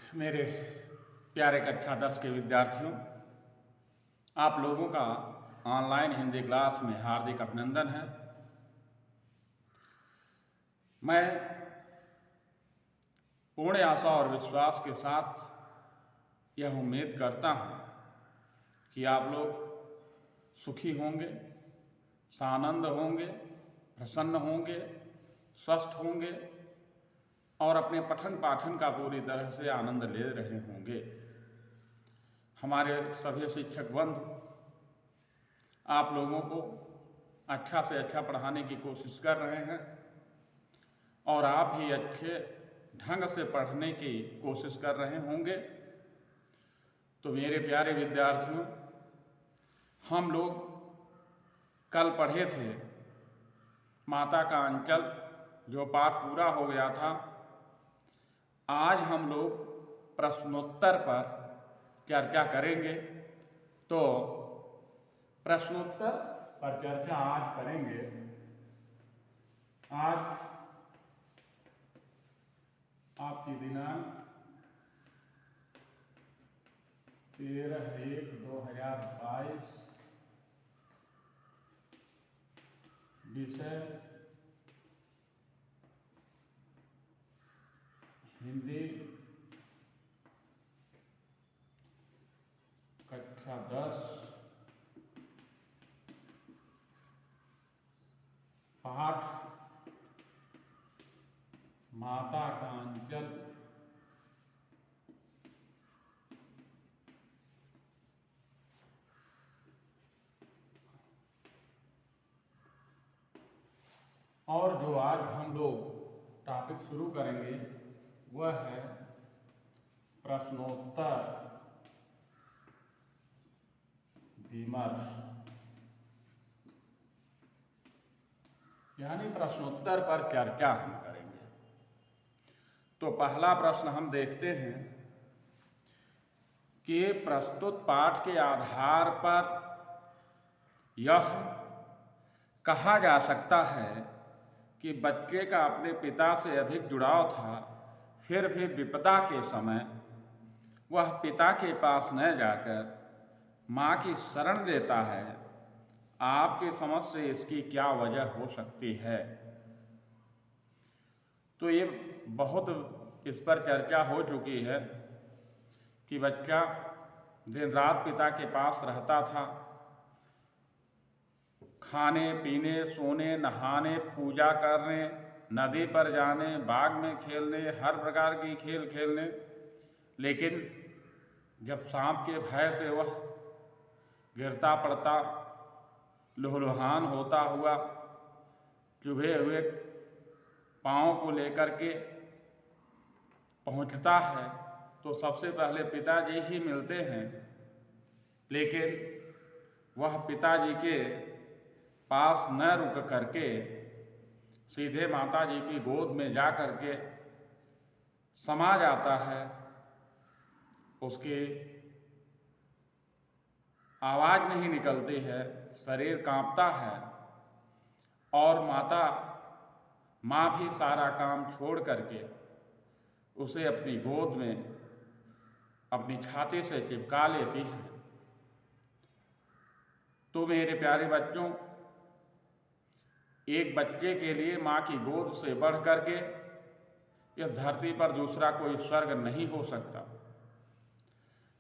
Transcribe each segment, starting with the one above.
मेरे प्यारे कक्षा 10 के विद्यार्थियों, आप लोगों का ऑनलाइन हिंदी क्लास में हार्दिक अभिनंदन है। मैं पूर्ण आशा और विश्वास के साथ यह उम्मीद करता हूँ कि आप लोग सुखी होंगे, सानंद होंगे, प्रसन्न होंगे, स्वस्थ होंगे और अपने पठन पाठन का पूरी तरह से आनंद ले रहे होंगे। हमारे सभी शिक्षक बंधु आप लोगों को अच्छा से अच्छा पढ़ाने की कोशिश कर रहे हैं और आप भी अच्छे ढंग से पढ़ने की कोशिश कर रहे होंगे। तो मेरे प्यारे विद्यार्थियों, हम लोग कल पढ़े थे माता का अंचल, जो पाठ पूरा हो गया था। आज हम लोग प्रश्नोत्तर पर चर्चा करेंगे। तो प्रश्नोत्तर पर चर्चा आज करेंगे। आज आपकी दिनांक 13/1/2022, विषय हिंदी, कक्षा 10, पाठ माता का अंचल। और जो आज हम लोग टॉपिक शुरू करेंगे वह है प्रश्नोत्तर विमर्श, यानी प्रश्नोत्तर पर चर्चा हम करेंगे। तो पहला प्रश्न हम देखते हैं कि प्रस्तुत पाठ के आधार पर यह कहा जा सकता है कि बच्चे का अपने पिता से अधिक जुड़ाव था, फिर भी विपदा के समय वह पिता के पास न जाकर माँ की शरण लेता है। आपकी समझ से इसकी क्या वजह हो सकती है? तो ये बहुत इस पर चर्चा हो चुकी है कि बच्चा दिन रात पिता के पास रहता था, खाने पीने, सोने, नहाने, पूजा करने, नदी पर जाने, बाग में खेलने, हर प्रकार की खेल खेलने। लेकिन जब सांप के भय से वह गिरता पड़ता, लुहलुहान होता हुआ, चुभे हुए पाँव को लेकर के पहुंचता है, तो सबसे पहले पिताजी ही मिलते हैं। लेकिन वह पिताजी के पास न रुक करके सीधे माताजी की गोद में जा करके समा जाता है। उसकी आवाज़ नहीं निकलती है, शरीर कांपता है और माँ भी सारा काम छोड़ करके उसे अपनी गोद में अपनी छाती से चिपका लेती है। तो मेरे प्यारे बच्चों, एक बच्चे के लिए माँ की गोद से बढ़ करके इस धरती पर दूसरा कोई स्वर्ग नहीं हो सकता।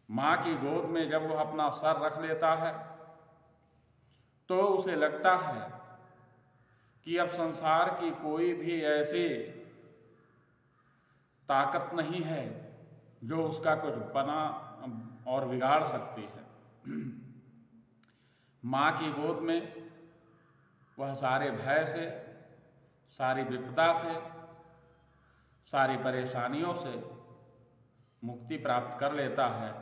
माँ की गोद में जब वह अपना सर रख लेता है तो उसे लगता है कि अब संसार की कोई भी ऐसी ताकत नहीं है जो उसका कुछ बना और बिगाड़ सकती है। माँ की गोद में वह सारे भय से, सारी विपदा से, सारी परेशानियों से मुक्ति प्राप्त कर लेता है,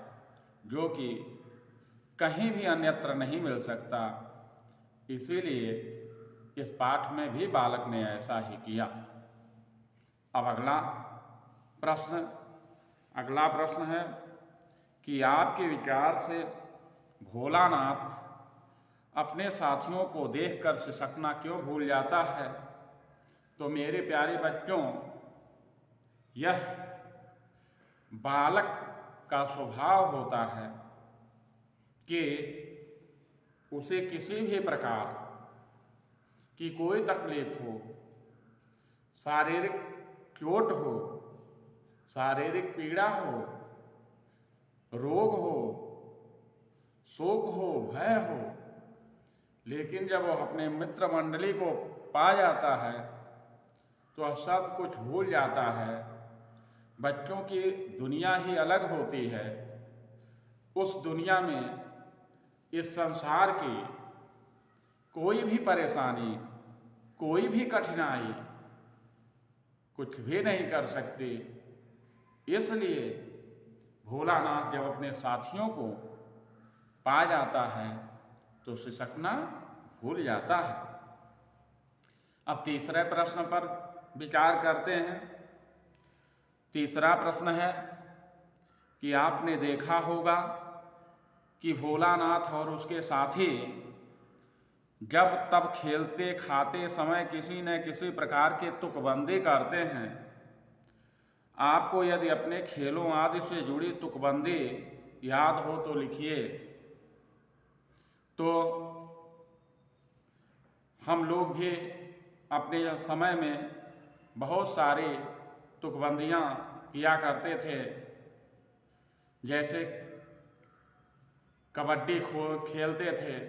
जो कि कहीं भी अन्यत्र नहीं मिल सकता। इसीलिए इस पाठ में भी बालक ने ऐसा ही किया। अब अगला प्रश्न है कि आपके विचार से भोलानाथ अपने साथियों को देखकर सिसकना क्यों भूल जाता है? तो मेरे प्यारे बच्चों, यह बालक का स्वभाव होता है कि उसे किसी भी प्रकार की कोई तकलीफ हो, शारीरिक चोट हो, शारीरिक पीड़ा हो, रोग हो, शोक हो, भय हो, लेकिन जब वह अपने मित्र मंडली को पा जाता है तो सब कुछ भूल जाता है। बच्चों की दुनिया ही अलग होती है। उस दुनिया में इस संसार की कोई भी परेशानी, कोई भी कठिनाई कुछ भी नहीं कर सकती। इसलिए भोलानाथ जब अपने साथियों को पा जाता है तो सिसकना भूल जाता है। अब तीसरे प्रश्न पर विचार करते हैं। तीसरा प्रश्न है कि आपने देखा होगा कि भोलानाथ और उसके साथी जब तब खेलते खाते समय किसी न किसी प्रकार के तुकबंदी करते हैं। आपको यदि अपने खेलों आदि से जुड़ी तुकबंदी याद हो तो लिखिए। तो हम लोग भी अपने समय में बहुत सारी तुकबंदियाँ किया करते थे। जैसे कबड्डी खेलते थे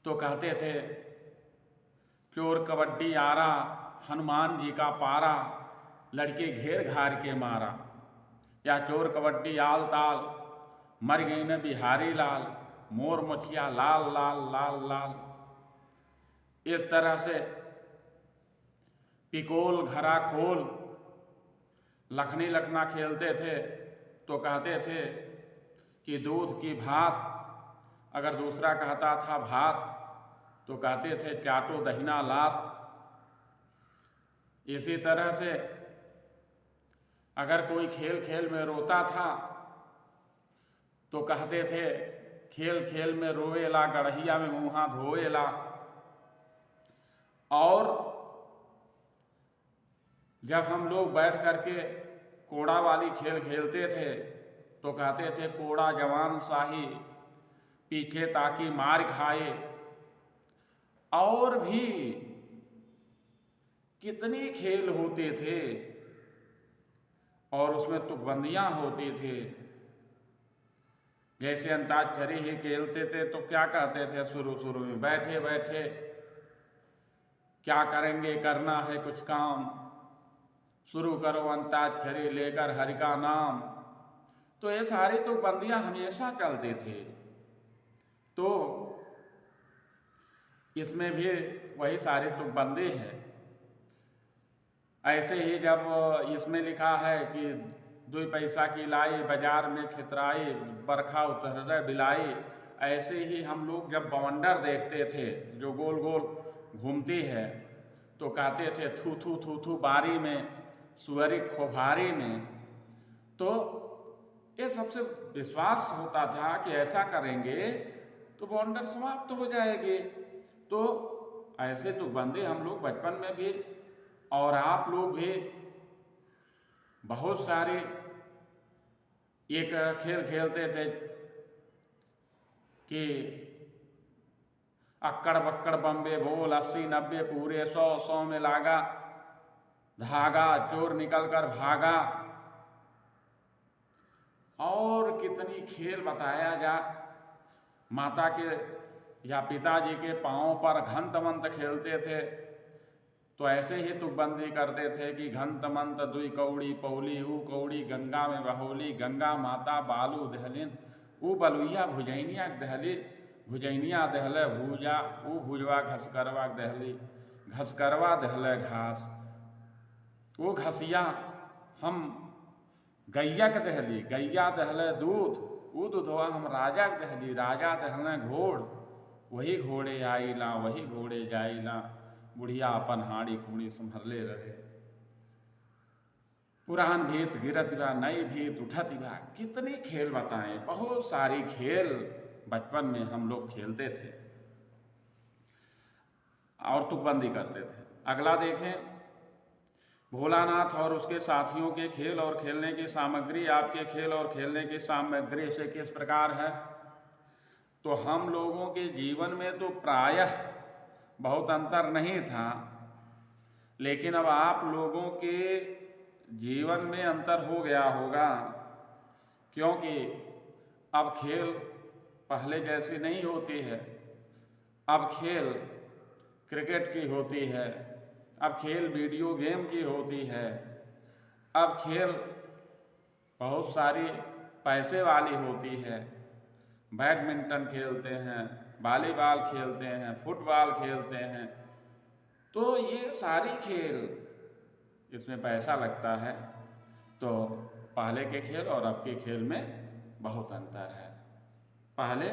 तो कहते थे चोर कबड्डी आरा, हनुमान जी का पारा, लड़के घेर घार के मारा। या चोर कबड्डी आल ताल, मर गई न बिहारी लाल, मोर मुखिया लाल लाल लाल लाल। इस तरह से पिकोल घरा खोल, लखनी लखना खेलते थे तो कहते थे कि दूध की भात, अगर दूसरा कहता था भात तो कहते थे चाटो दहिना लात। इसी तरह से अगर कोई खेल खेल में रोता था तो कहते थे खेल खेल में रोएला, गढ़िया में मुँहा धोएला। और जब हम लोग बैठ करके कोड़ा वाली खेल खेलते थे तो कहते थे कोड़ा जवान शाही, पीछे ताकि मार खाए। और भी कितनी खेल होते थे और उसमें तुकबंदियाँ होती थी। जैसे अंताक्षरी ही खेलते थे तो क्या कहते थे शुरू शुरू में, बैठे बैठे क्या करेंगे, करना है कुछ काम, शुरू करो अंताक्षरी लेकर हरि का नाम। तो ये सारी तुकबंदियाँ हमेशा चलती थी। तो इसमें भी वही सारी तुकबंदी है। ऐसे ही जब इसमें लिखा है कि 2 पैसा की लाई, बाजार में छितराई, बरखा उतर बिलाई। ऐसे ही हम लोग जब बवंडर देखते थे जो गोल गोल घूमती है तो कहते थे थू थू थू थू बारी में, सुअरी खोभारी में। तो ये सबसे विश्वास होता था कि ऐसा करेंगे तो बवंडर समाप्त हो जाएगी। तो ऐसे तुकबंदी हम लोग बचपन में भी और आप लोग भी बहुत सारे एक खेल खेलते थे कि अक्कड़ बक्कड़ बम्बे बोल, 80 90 पूरे 100 100 में लागा धागा, चोर निकल कर भागा। और कितनी खेल बताया जा। माता के या पिताजी के पाँव पर घंत मंत खेलते थे तो ऐसे ही तुकबंदी करते थे कि घंत मंत 2 कौड़ी पौली, ऊ कौड़ी गंगा में बहोली, गंगा माता बालू दहलिन, ऊ बलुइया भुजैनिया दहली, भुजैनिया दहले भूजा, ऊ भुजवा घसकरवा दहली, घसकरवा दहले घास, वो घसिया हम गैया के दहली, गैया दहले दूध, ऊ दूधवा हम राजा के दहली, राजा दहले घोड़, वही घोड़े आईला वही घोड़े जाईला, बुढ़िया अपन हाड़ी कूड़ी संभरले रहे। पुरान भीत गिरत बा, नई भीत उठत बा। कितनी खेल बताएं, बहुत सारी खेल बचपन में हम लोग खेलते थे और तुकबंदी करते थे। अगला देखें भोलानाथ और उसके साथियों के खेल और खेलने की सामग्री आपके खेल और खेलने की सामग्री से किस प्रकार है। तो हम लोगों के जीवन में तो प्रायः बहुत अंतर नहीं था, लेकिन अब आप लोगों के जीवन में अंतर हो गया होगा, क्योंकि अब खेल पहले जैसी नहीं होती है। अब खेल क्रिकेट की होती है, अब खेल वीडियो गेम की होती है, अब खेल बहुत सारी पैसे वाली होती है। बैडमिंटन खेलते हैं, वॉलीबॉल खेलते हैं, फुटबॉल खेलते हैं। तो ये सारी खेल, इसमें पैसा लगता है। तो पहले के खेल और अब के खेल में बहुत अंतर है। पहले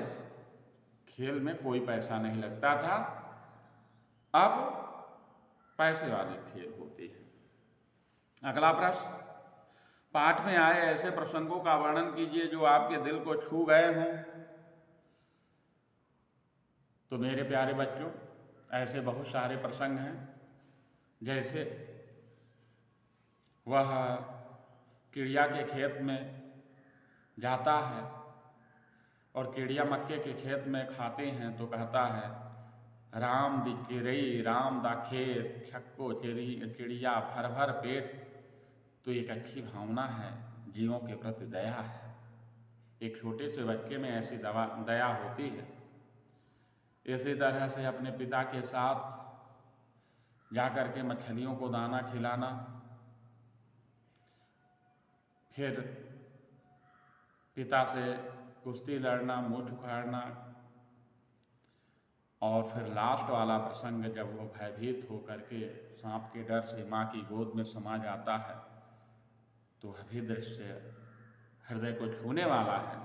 खेल में कोई पैसा नहीं लगता था, अब पैसे वाले खेल होती है। अगला प्रश्न, पाठ में आए ऐसे प्रसंगों का वर्णन कीजिए जो आपके दिल को छू गए हों। तो मेरे प्यारे बच्चों, ऐसे बहुत सारे प्रसंग हैं। जैसे वह चिड़िया के खेत में जाता है और चिड़िया मक्के के खेत में खाते हैं तो कहता है, राम दी चिड़ई राम दा खेत, छक्को चिड़िया भर भर पेट। तो एक अच्छी भावना है, जीवों के प्रति दया है। एक छोटे से बच्चे में ऐसी दया होती है। इसी तरह से अपने पिता के साथ जाकर के मछलियों को दाना खिलाना, फिर पिता से कुश्ती लड़ना, मुँह उखाड़ना, और फिर लास्ट वाला प्रसंग जब वो भयभीत होकर के सांप के डर से माँ की गोद में समा जाता है, तो वह भी दृश्य हृदय को छूने वाला है।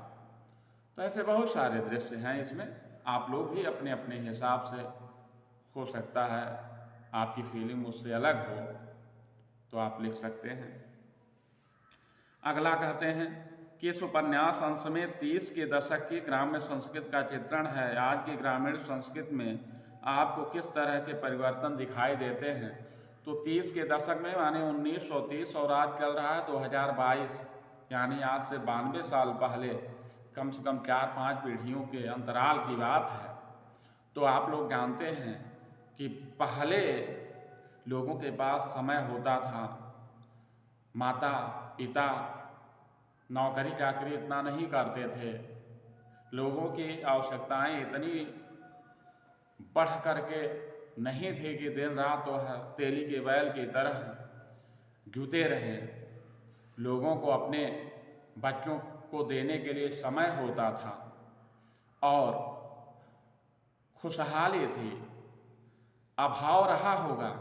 तो ऐसे बहुत सारे दृश्य हैं इसमें। आप लोग भी अपने अपने हिसाब से, हो सकता है आपकी फीलिंग उससे अलग हो, तो आप लिख सकते हैं। अगला कहते हैं कि इस उपन्यास अंश में 30 के दशक की ग्राम्य संस्कृति का चित्रण है। आज की ग्रामीण संस्कृति में आपको किस तरह के परिवर्तन दिखाई देते हैं। तो 30 के दशक में माने 1930, और आज चल रहा है 2022, यानी आज से 92 साल पहले, कम से कम 4-5 पीढ़ियों के अंतराल की बात है। तो आप लोग जानते हैं कि पहले लोगों के पास समय होता था, माता पिता नौकरी चाकरी इतना नहीं करते थे, लोगों की आवश्यकताएं इतनी बढ़ करके नहीं थी कि दिन रात वह तेली के बैल की तरह जुटे रहे। लोगों को अपने बच्चों को देने के लिए समय होता था और खुशहाली थी। अभाव रहा होगा,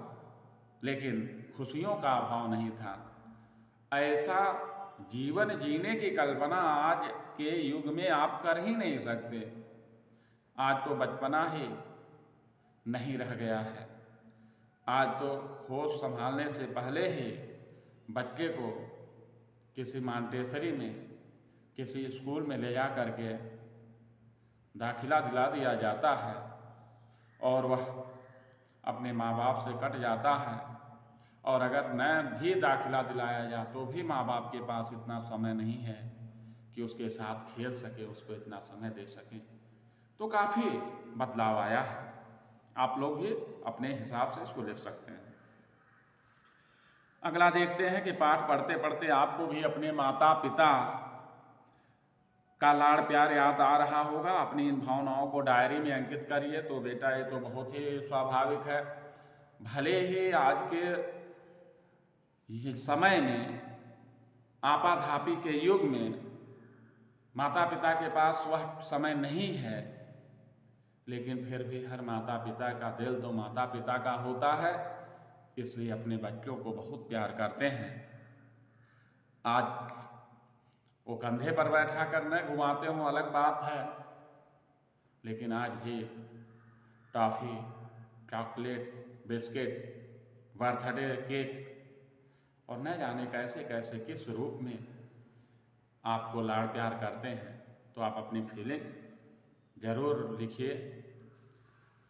लेकिन खुशियों का अभाव नहीं था। ऐसा जीवन जीने की कल्पना आज के युग में आप कर ही नहीं सकते। आज तो बचपना ही नहीं रह गया है। आज तो होश संभालने से पहले ही बच्चे को किसी मांटेसरी में, किसी स्कूल में ले जा करके दाखिला दिला दिया जाता है, और वह अपने माँ बाप से कट जाता है। और अगर न भी दाखिला दिलाया जाए तो भी माँ बाप के पास इतना समय नहीं है कि उसके साथ खेल सके, उसको इतना समय दे सके। तो काफ़ी बदलाव आया है। आप लोग भी अपने हिसाब से इसको लिख सकते हैं। अगला देखते हैं कि पाठ पढ़ते पढ़ते आपको भी अपने माता पिता का लाड़ प्यार याद आ रहा होगा। अपनी इन भावनाओं को डायरी में अंकित करिए। तो बेटा, ये तो बहुत ही स्वाभाविक है। भले ही आज के ये समय में, आपाधापी के युग में, माता पिता के पास वह समय नहीं है, लेकिन फिर भी हर माता पिता का दिल तो माता पिता का होता है, इसलिए अपने बच्चों को बहुत प्यार करते हैं। आज वो कंधे पर बैठा कर न घुमाते हों अलग बात है, लेकिन आज भी toffee, chocolate, biscuit, birthday cake और न जाने कैसे कैसे किस रूप में आपको लाड़ प्यार करते हैं। तो आप अपनी फीलिंग ज़रूर लिखिए।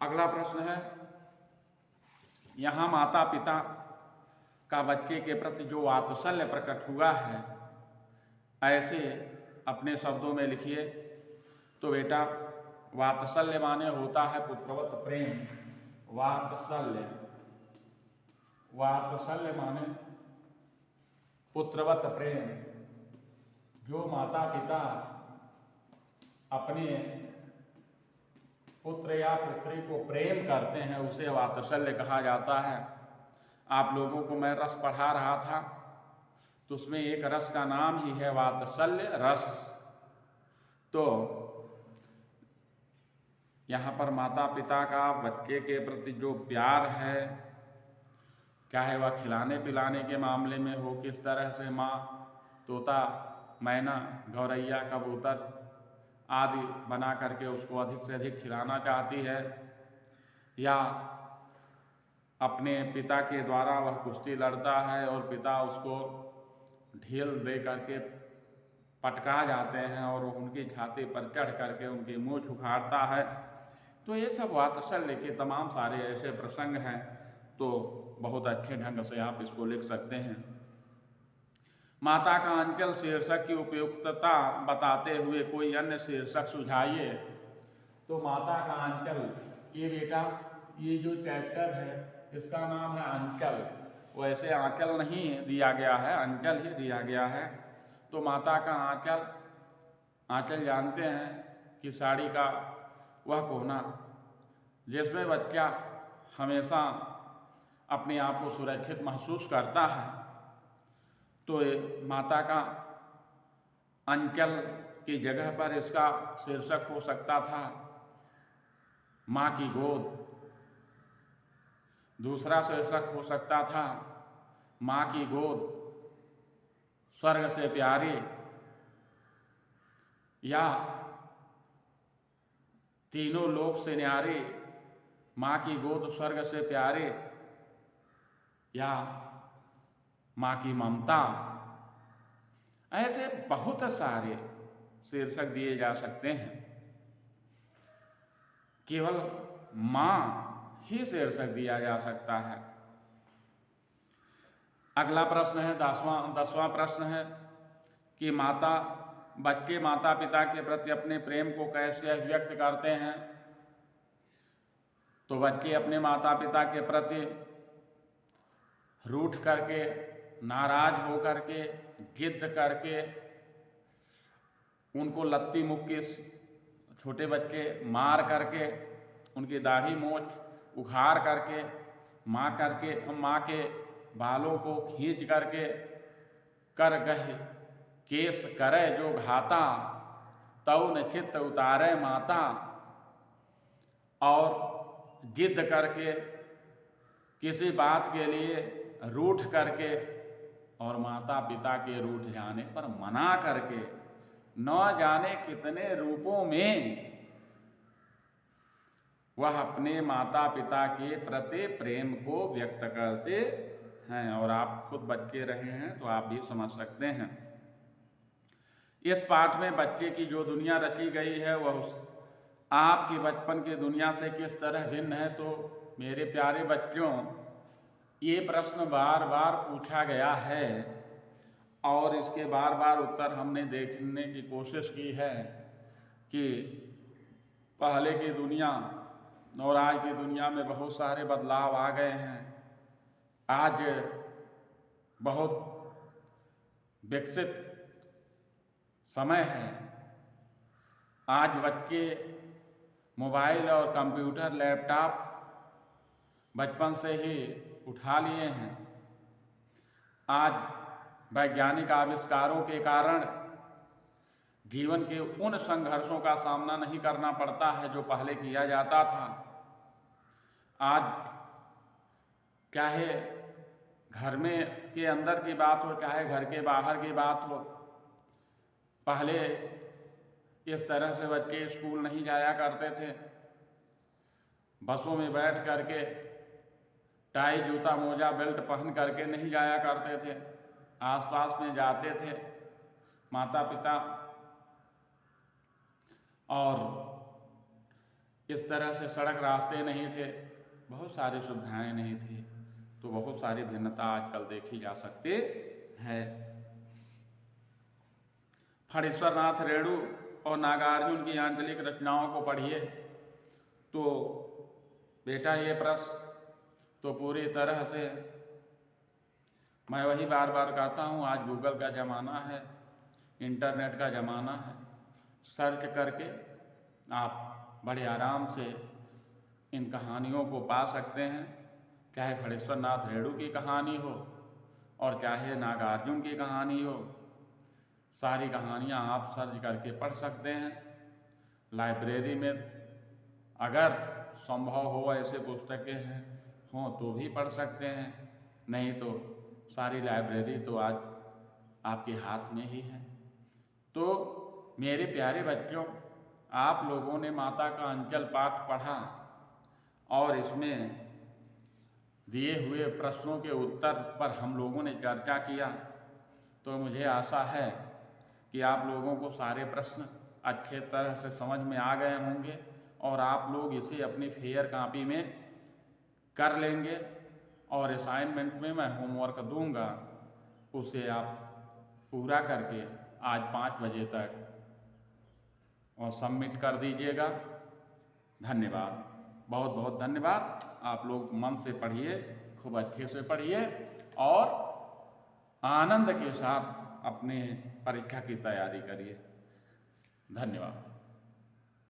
अगला प्रश्न है, यहाँ माता पिता का बच्चे के प्रति जो वात्सल्य प्रकट हुआ है, ऐसे अपने शब्दों में लिखिए। तो बेटा, वात्सल्य माने होता है पुत्रवत प्रेम। वात्सल्य, वात्सल्य माने पुत्रवत प्रेम। जो माता पिता अपने पुत्र या पुत्री को प्रेम करते हैं उसे वात्सल्य कहा जाता है। आप लोगों को मैं रस पढ़ा रहा था तो उसमें एक रस का नाम ही है वात्सल्य रस। तो यहाँ पर माता पिता का बच्चे के प्रति जो प्यार है, चाहे वह खिलाने पिलाने के मामले में हो, किस तरह से माँ तोता, मैना, गौरैया, कबूतर आदि बना करके उसको अधिक से अधिक खिलाना चाहती है, या अपने पिता के द्वारा वह कुश्ती लड़ता है और पिता उसको ढील दे करके पटका जाते हैं और उनकी छाती पर चढ़ करके उनकी मूंछ उखाड़ता है। तो ये सब वात्सल्य के तमाम सारे ऐसे प्रसंग हैं, तो बहुत अच्छे ढंग से आप इसको लिख सकते हैं। माता का अंचल शीर्षक की उपयुक्तता बताते हुए कोई अन्य शीर्षक सुझाइए। तो माता का अंचल, ये बेटा ये जो चैप्टर है इसका नाम है अंचल। वैसे आंचल नहीं दिया गया है, अंचल ही दिया गया है। तो माता का आंचल, आंचल जानते हैं कि साड़ी का वह कोना जिसमें बच्चा हमेशा अपने आप को सुरक्षित महसूस करता है। तो माता का अंचल की जगह पर इसका शीर्षक हो सकता था माँ की गोद। दूसरा शीर्षक हो सकता था माँ की गोद स्वर्ग से प्यारी, या तीनों लोक से न्यारी, माँ की गोद स्वर्ग से प्यारे, या माँ की ममता। ऐसे बहुत सारे शीर्षक दिए जा सकते हैं। केवल माँ ही शीर्षक दिया जा सकता है। अगला प्रश्न है 10वां प्रश्न है कि बच्चे माता पिता के प्रति अपने प्रेम को कैसे अभिव्यक्त करते हैं। तो बच्चे अपने माता पिता के प्रति रूठ करके, नाराज हो करके, जिद करके, उनको लत्ती मुक्की, छोटे बच्चे मार करके, उनकी दाढ़ी मोछ उखाड़ करके, माँ के बालों को खींच करके, कर गह केस करे जो घाता, तौन चित्त उतारे माता, और जिद करके किसी बात के लिए रूठ करके और माता पिता के रूठ जाने पर मना करके, न जाने कितने रूपों में वह अपने माता पिता के प्रति प्रेम को व्यक्त करते हैं। और आप खुद बच्चे रहे हैं तो आप भी समझ सकते हैं। इस पाठ में बच्चे की जो दुनिया रची गई है वह आपके बचपन की दुनिया से किस तरह भिन्न है। तो मेरे प्यारे बच्चों, ये प्रश्न बार बार पूछा गया है और इसके बार बार उत्तर हमने देखने की कोशिश की है कि पहले की दुनिया और आज की दुनिया में बहुत सारे बदलाव आ गए हैं। आज बहुत विकसित समय है। आज बच्चे मोबाइल और कंप्यूटर, लैपटॉप बचपन से ही उठा लिए हैं। आज वैज्ञानिक आविष्कारों के कारण जीवन के उन संघर्षों का सामना नहीं करना पड़ता है जो पहले किया जाता था। आज चाहे घर में के अंदर की बात हो, चाहे घर के बाहर की बात हो, पहले इस तरह से बच्चे स्कूल नहीं जाया करते थे। बसों में बैठ करके टाई, जूता, मोजा, बेल्ट पहन करके नहीं जाया करते थे। आसपास में जाते थे माता पिता, और इस तरह से सड़क रास्ते नहीं थे, बहुत सारी सुविधाएं नहीं थी। तो बहुत सारी भिन्नता आजकल देखी जा सकती है। फणीश्वर नाथ रेणु और नागार्जुन की आंचलिक रचनाओं को पढ़िए तो बेटा ये प्रश्न तो पूरी तरह से, मैं वही बार बार कहता हूँ, आज गूगल का ज़माना है, इंटरनेट का ज़माना है। सर्च करके आप बड़े आराम से इन कहानियों को पा सकते हैं, चाहे फणीश्वर नाथ रेणु की कहानी हो और चाहे नागार्जुन की कहानी हो। सारी कहानियाँ आप सर्च करके पढ़ सकते हैं। लाइब्रेरी में अगर संभव हो ऐसे पुस्तकें हों तो भी पढ़ सकते हैं, नहीं तो सारी लाइब्रेरी तो आज आपके हाथ में ही है। तो मेरे प्यारे बच्चों, आप लोगों ने माता का अंचल पाठ पढ़ा और इसमें दिए हुए प्रश्नों के उत्तर पर हम लोगों ने चर्चा किया, तो मुझे आशा है कि आप लोगों को सारे प्रश्न अच्छे तरह से समझ में आ गए होंगे और आप लोग इसे अपनी फेयर कॉपी में कर लेंगे और असाइनमेंट में मैं होमवर्क दूंगा, उसे आप पूरा करके आज 5 बजे तक और सबमिट कर दीजिएगा। धन्यवाद, बहुत बहुत धन्यवाद। आप लोग मन से पढ़िए, खूब अच्छे से पढ़िए और आनंद के साथ अपने परीक्षा की तैयारी करिए। धन्यवाद।